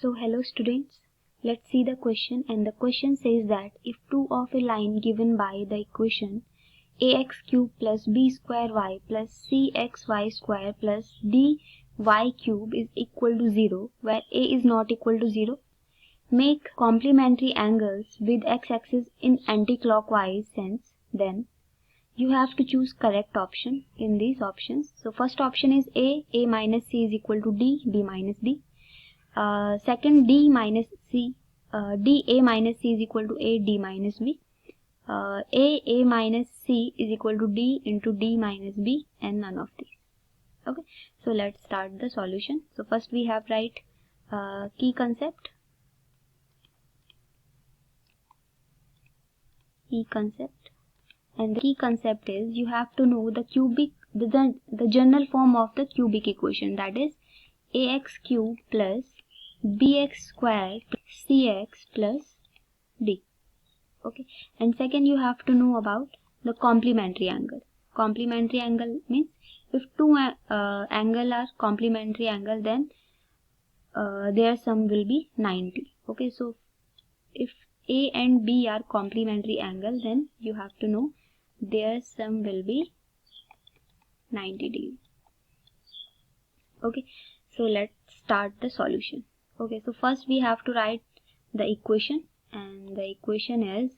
So hello students, let's see the question, and the question says that if 2 of a line given by the equation ax cube plus b square y plus cxy square plus dy cube is equal to 0 where a is not equal to 0, make complementary angles with x-axis in anti-clockwise sense, then you have to choose correct option in these options. So first option is a minus c is equal to d, b minus d. Second, d minus c, a minus c is equal to a, d minus b. A minus c is equal to d into d minus b, and none of these. Okay, so let's start the solution. So first we have write key concept. And the key concept is you have to know the the general form of the cubic equation, that is ax cube plus bx square plus cx plus d. Okay, and second you have to know about the complementary angle. Complementary angle means if two angle are complementary angle, then their sum will be 90. Okay, so if a and b are complementary angle, then you have to know their sum will be 90 degrees. Okay, so let's start the solution. Okay, so first we have to write the equation, and the equation is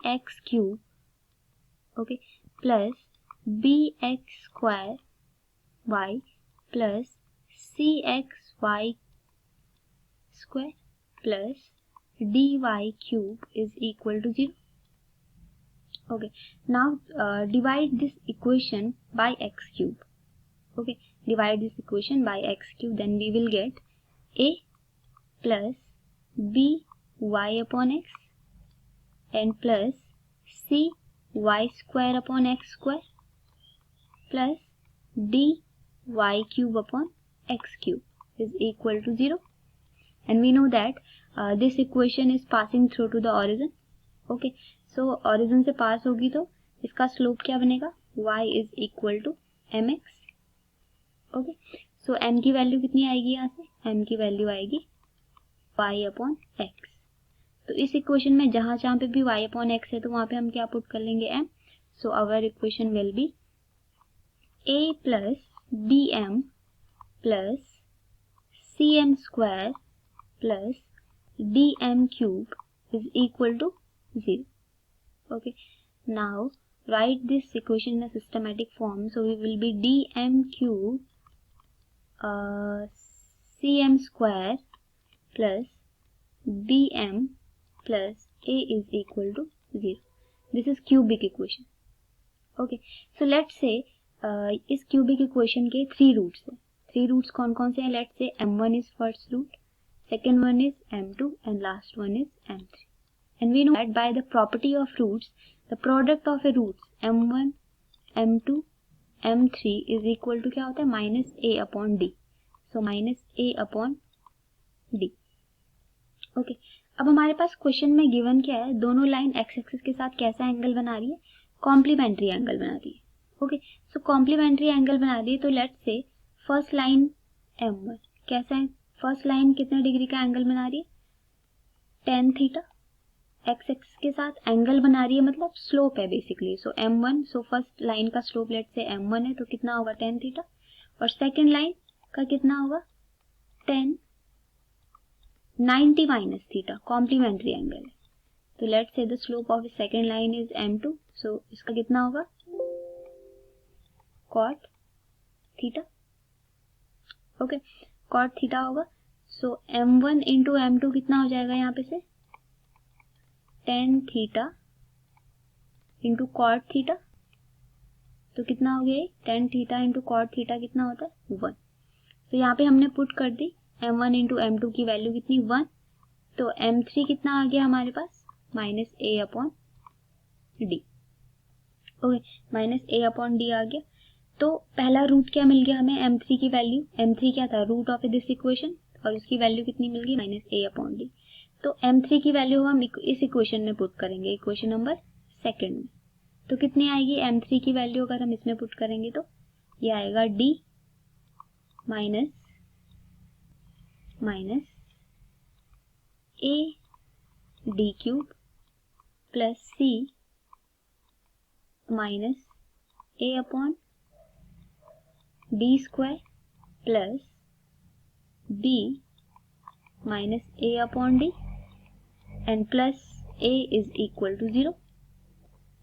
ax cube, okay, plus bx square y plus cxy square plus dy cube is equal to 0. Okay, now divide this equation by x cube. Okay, divide this equation by x cube, then we will get a plus b y upon x and plus c y square upon x square plus d y cube upon x cube is equal to 0. And we know that this equation is passing through to the origin. Okay, so origin से पास होगी तो इसका slope क्या बनेगा, y is equal to mx. Okay, so m की value कितनी आएगी, यहाँ से m की वैल्यू आएगी y अपॉन x. तो इस इक्वेशन में जहां जहां पे भी y अपॉन x है तो वहां पे हम क्या पुट कर लेंगे, m. So our equation will be a plus bm plus cm square plus dm cube is equal to 0. Okay, now write this equation in a systematic form. So we will be dm cube cm square plus bm plus a is equal to 0. This is cubic equation. Okay, so let's say इस cubic equation के 3 roots हैं. 3 roots कौन कौन से हैं? Let's say m1 is first root, second one is m2, and last one is m3. And we know that by the property of roots, the product of a roots m1, m2, m3 is equal to क्या होता है, minus a upon d. So minus a upon d. Okay, अब हमारे पास question में given क्या है, दोनों line x axis के साथ कैसा एंगल बना रही है, कॉम्प्लीमेंट्री एंगल बना रही है. ओके, सो कॉम्प्लीमेंट्री एंगल बना रही है, तो let's say first line m1 कैसा है, फर्स्ट लाइन कितने डिग्री का एंगल बना रही है, tan थीटा. एक्स एक्सिस के साथ एंगल बना रही है मतलब स्लोप है basically. So m1, so first line का स्लोप लेट से m1 है तो कितना होगा, tan थीटा. और सेकंड लाइन का कितना होगा, tan 90 minus theta, complementary angle है. तो let's the slope of second line is m2, so इसका कितना होगा, cot theta. Okay, cot theta होगा. सो m1 इंटू m2 कितना हो जाएगा यहाँ पे से, tan theta into cot theta. तो कितना हो गया, tan theta into cot theta कितना होता है, 1. तो यहाँ पे हमने पुट कर दी m1 इंटू m2 की वैल्यू कितनी, 1. तो m3 कितना आ गया हमारे पास, minus a upon D. Okay, minus a upon D आ गया. तो पहला रूट क्या मिल गया हमें, m3 की वैल्यू. m3 क्या था, रूट ऑफ दिस इक्वेशन, और उसकी वैल्यू कितनी मिल गई, माइनस a अपॉन डी. तो m3 की वैल्यू हम इस इक्वेशन में पुट करेंगे, इक्वेशन नंबर सेकंड में. तो कितनी आएगी m3 की वैल्यू, अगर हम इसमें पुट करेंगे तो ये आएगा d minus minus a d cube plus c minus a upon d square plus b minus a upon d and plus a is equal to 0.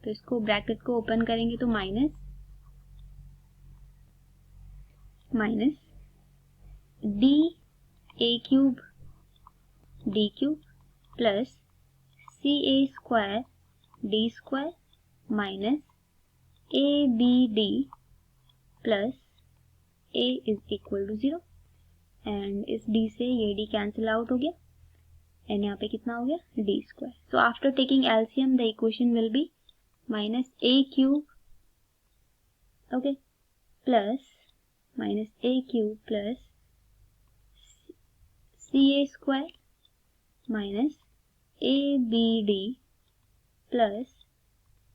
तो इसको ब्रैकेट को ओपन करेंगे तो minus D A cube D cube plus C A square D square minus A B D plus a is equal to 0 and इस d से ये d cancel out हो गया एंड यहाँ पे कितना हो गया d square. So after taking LCM the equation will be minus a cube okay plus minus a cube plus C A square minus A B D plus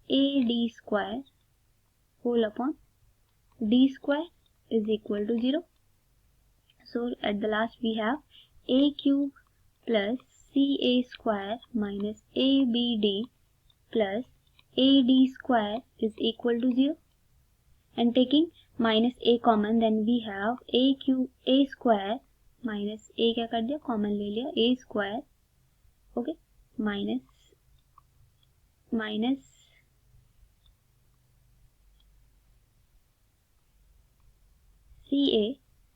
a d square whole upon d square is equal to 0. So at the last we have a cube plus ca square minus abd plus ad square is equal to 0 and taking minus a common then we have a cube a square minus a क्या कर दिया common ले लिया a square okay minus CA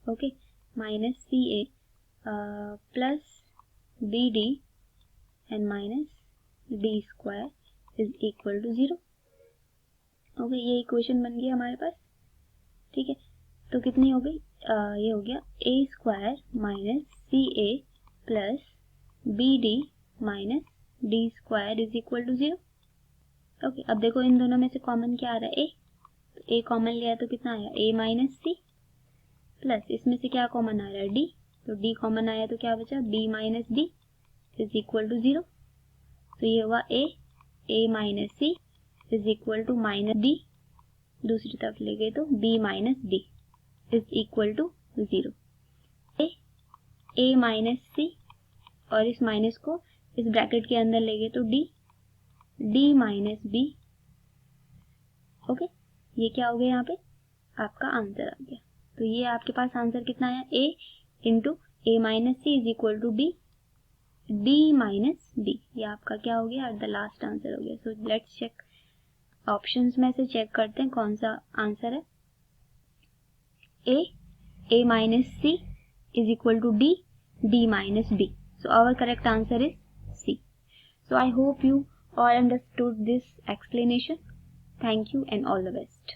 okay minus CA plus BD and minus D square is equal to 0. Okay ये equation बन गया हमारे पास. ठीक है तो कितनी हो गई ये हो गया a square minus CA plus BD minus D square is equal to 0. Okay अब देखो इन दोनों में से कॉमन क्या आ रहा है a तो a कॉमन लिया तो कितना आया a माइनस c प्लस इसमें से क्या कॉमन आ रहा है d तो d कॉमन आया तो क्या बचा b minus d is equal to 0. तो ये हुआ a minus c is equal to minus d दूसरी तरफ ले गए तो b minus d is equal to 0. a minus c और इस माइनस को इस ब्रैकेट के अंदर ले गए तो d माइनस b. ओके ये क्या हो गया यहाँ पे आपका आंसर आ गया. तो ये आपके पास आंसर कितना आया a into a minus C is equal to d minus b. ये आपका क्या हो गया एट द लास्ट आंसर हो गया. सो लेट्स चेक ऑप्शंस में से चेक करते हैं कौन सा आंसर है. a minus C is equal to d minus b. So our correct answer is C. So I hope you all understood this explanation. Thank you and all the best.